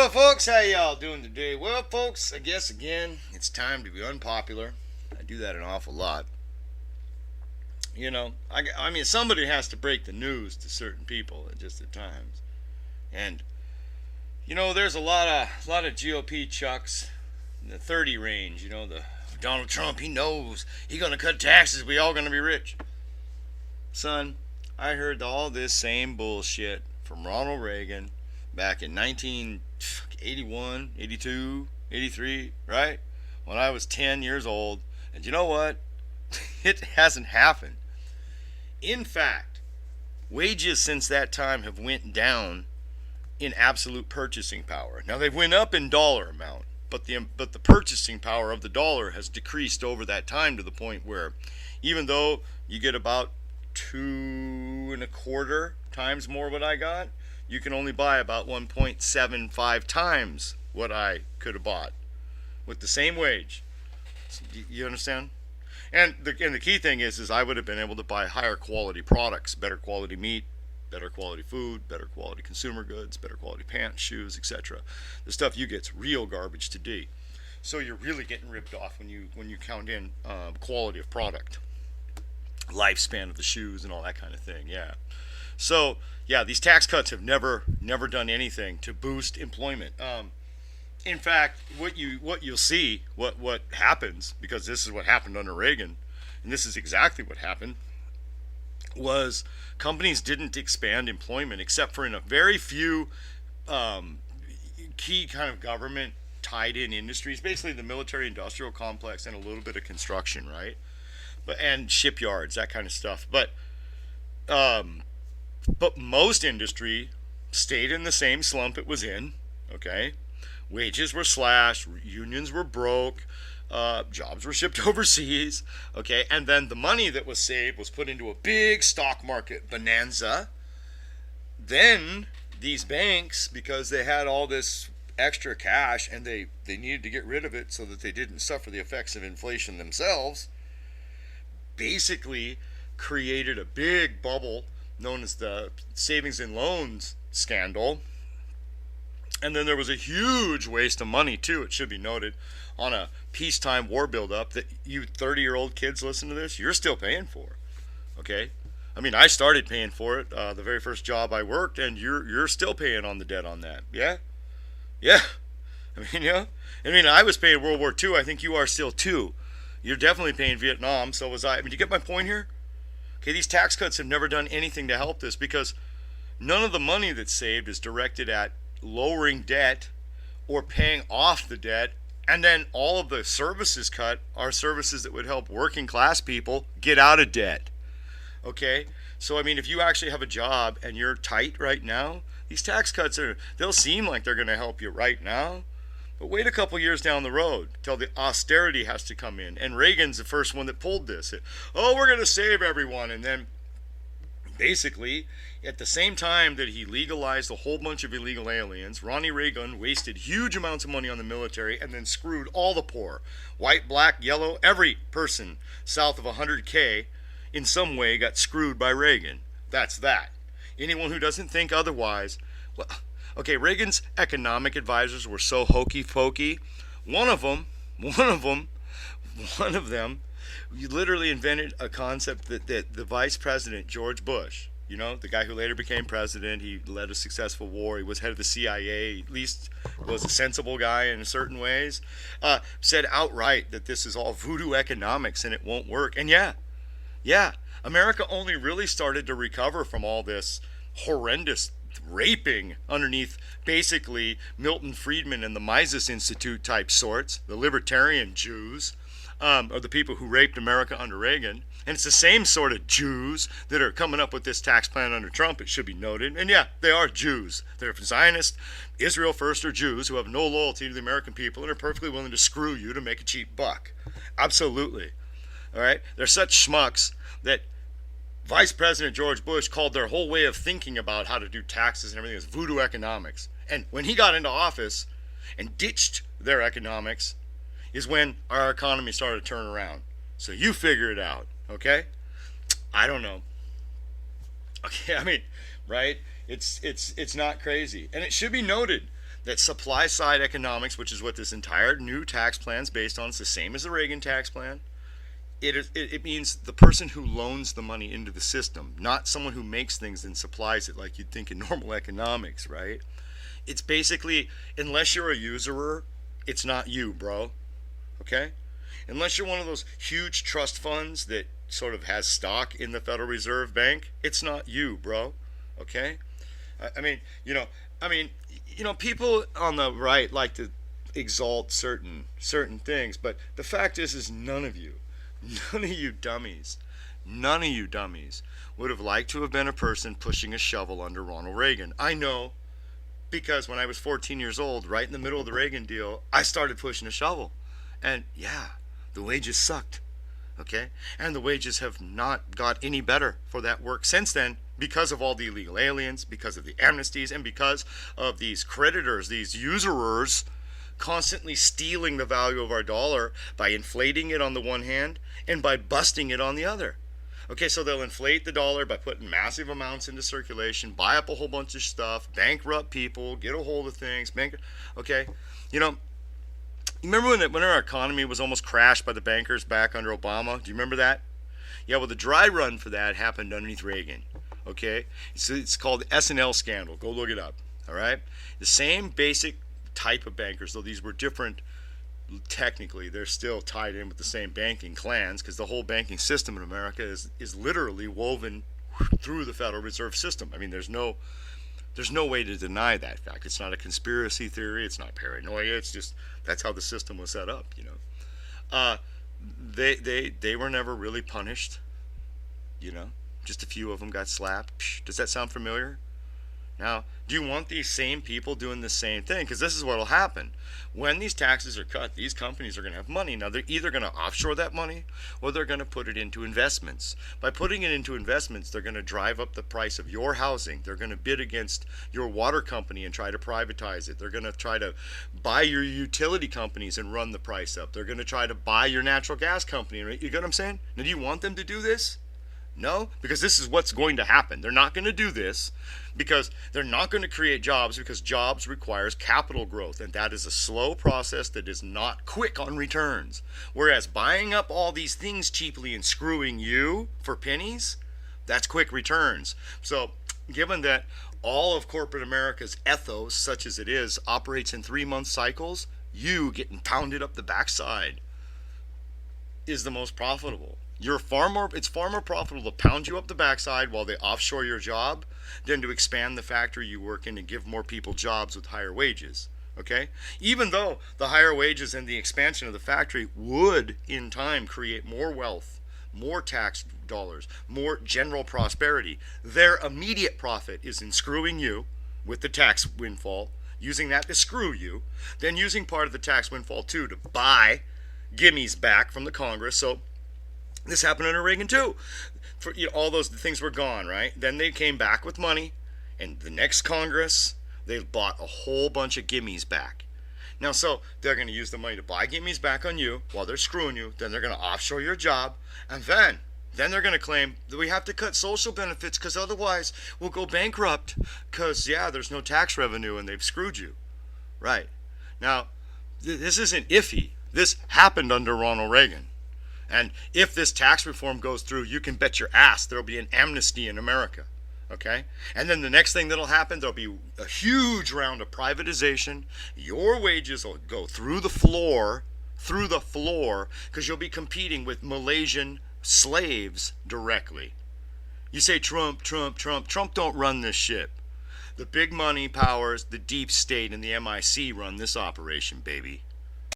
Well, folks, how y'all doing today? Well, folks, I guess again, it's time to be unpopular. I do that an awful lot. I mean, somebody has to break the news to certain people at times. And there's a lot of GOP chucks in the 30 range. The Donald Trump, he knows he gonna cut taxes. We all gonna be rich. Son, I heard all this same bullshit from Ronald Reagan back in 1981, 82, 83, right? When I was 10 years old. And you know what? It hasn't happened. In fact, wages since that time have went down in absolute purchasing power. Now they've went up in dollar amount, but the purchasing power of the dollar has decreased over that time to the point where even though you get about 2.25 times more what I got, you can only buy about 1.75 times what I could have bought with the same wage. You understand? And the key thing is I would have been able to buy higher quality products, better quality meat, better quality food, better quality consumer goods, better quality pants, shoes, etc. The stuff you get's real garbage today. So you're really getting ripped off when you count in quality of product, lifespan of the shoes, and all that kind of thing. Yeah. So yeah, these tax cuts have never done anything to boost employment. In fact, what you'll see, what happens, because this is what happened under Reagan, and this is exactly what happened, was companies didn't expand employment except for in a very few key kind of government tied in industries, basically the military industrial complex and a little bit of construction, right? And shipyards, that kind of stuff. But most industry stayed in the same slump it was in, okay? Wages were slashed, unions were broke, jobs were shipped overseas, okay? And then the money that was saved was put into a big stock market bonanza. Then these banks, because they had all this extra cash and they needed to get rid of it so that they didn't suffer the effects of inflation themselves, basically created a big bubble known as the savings and loans scandal. And then there was a huge waste of money too, it should be noted, on a peacetime war buildup that you 30-year-old kids listen to this, you're still paying for. Okay? I mean, I started paying for it the very first job I worked, and you're still paying on the debt on that. Yeah? Yeah. I was paying World War II. I think you are still too. You're definitely paying Vietnam, so was I. I mean, do you get my point here? Okay, these tax cuts have never done anything to help this because none of the money that's saved is directed at lowering debt or paying off the debt, and then all of the services cut are services that would help working class people get out of debt. Okay, so I mean, if you actually have a job and you're tight right now, these tax cuts they'll seem like they're going to help you right now, but wait a couple years down the road till the austerity has to come in. And Reagan's the first one that pulled this. Oh, we're going to save everyone. And then basically, at the same time that he legalized a whole bunch of illegal aliens, Ronnie Reagan wasted huge amounts of money on the military and then screwed all the poor. White, black, yellow, every person south of 100K in some way got screwed by Reagan. That's that. Anyone who doesn't think otherwise, well, okay, Reagan's economic advisors were so hokey pokey. One of them, you literally invented a concept that the vice president, George Bush, the guy who later became president, he led a successful war, he was head of the CIA, at least was a sensible guy in certain ways, said outright that this is all voodoo economics and it won't work. And yeah, America only really started to recover from all this horrendous raping underneath basically Milton Friedman and the Mises Institute type sorts, the libertarian Jews, or the people who raped America under Reagan. And it's the same sort of Jews that are coming up with this tax plan under Trump, it should be noted. And yeah, they are Jews. They're Zionist, Israel first, or Jews who have no loyalty to the American people and are perfectly willing to screw you to make a cheap buck. Absolutely. All right? They're such schmucks that Vice President George Bush called their whole way of thinking about how to do taxes and everything as voodoo economics. And when he got into office and ditched their economics is when our economy started to turn around. So you figure it out, okay? I don't know. Okay, I mean, right? It's not crazy. And it should be noted that supply side economics, which is what this entire new tax plan is based on, it's the same as the Reagan tax plan. It means the person who loans the money into the system, not someone who makes things and supplies it like you'd think in normal economics, right? It's basically, unless you're a usurer, it's not you, bro. Okay? Unless you're one of those huge trust funds that sort of has stock in the Federal Reserve Bank, it's not you, bro. Okay? I mean, people on the right like to exalt certain things, but the fact is none of you dummies, none of you dummies would have liked to have been a person pushing a shovel under Ronald Reagan. I know, because when I was 14 years old, right in the middle of the Reagan deal, I started pushing a shovel. And yeah, the wages sucked. Okay? And the wages have not got any better for that work since then, because of all the illegal aliens, because of the amnesties, and because of these creditors, these usurers, constantly stealing the value of our dollar by inflating it on the one hand and by busting it on the other. Okay, so they'll inflate the dollar by putting massive amounts into circulation, buy up a whole bunch of stuff, bankrupt people, get a hold of things. Okay, remember when our economy was almost crashed by the bankers back under Obama? Do you remember that? Yeah, well, the dry run for that happened underneath Reagan. Okay, it's called the S&L scandal. Go look it up. All right, the same basic type of bankers, though these were different. Technically, they're still tied in with the same banking clans, because the whole banking system in America is literally woven through the Federal Reserve System. I mean, there's no way to deny that fact. It's not a conspiracy theory. It's not paranoia. It's just that's how the system was set up. They were never really punished. Just a few of them got slapped. Psh, does that sound familiar? Now, do you want these same people doing the same thing? Because this is what will happen. When these taxes are cut, these companies are going to have money. Now, they're either going to offshore that money or they're going to put it into investments. By putting it into investments, they're going to drive up the price of your housing. They're going to bid against your water company and try to privatize it. They're going to try to buy your utility companies and run the price up. They're going to try to buy your natural gas company. Right? You get what I'm saying? Now, do you want them to do this? No, because this is what's going to happen. They're not going to do this because they're not going to create jobs, because jobs requires capital growth, and that is a slow process that is not quick on returns. Whereas buying up all these things cheaply and screwing you for pennies, that's quick returns. So given that all of corporate America's ethos, such as it is, operates in 3-month cycles, you getting pounded up the backside is the most profitable. It's far more profitable to pound you up the backside while they offshore your job than to expand the factory you work in and give more people jobs with higher wages. Okay? Even though the higher wages and the expansion of the factory would, in time, create more wealth, more tax dollars, more general prosperity, their immediate profit is in screwing you with the tax windfall, using that to screw you, then using part of the tax windfall too to buy gimmies back from the Congress. So this happened under Reagan too. All those things were gone, right? Then they came back with money, and the next Congress, they bought a whole bunch of gimmies back. Now, so they're going to use the money to buy gimmies back on you while they're screwing you. Then they're going to offshore your job, and then they're going to claim that we have to cut social benefits because otherwise we'll go bankrupt because, there's no tax revenue and they've screwed you. Right. Now, this isn't iffy. This happened under Ronald Reagan. And if this tax reform goes through, you can bet your ass there'll be an amnesty in America. Okay? And then the next thing that'll happen, there'll be a huge round of privatization. Your wages will go through the floor, because you'll be competing with Malaysian slaves directly. You say Trump don't run this ship. The big money powers, the deep state, and the MIC run this operation, baby.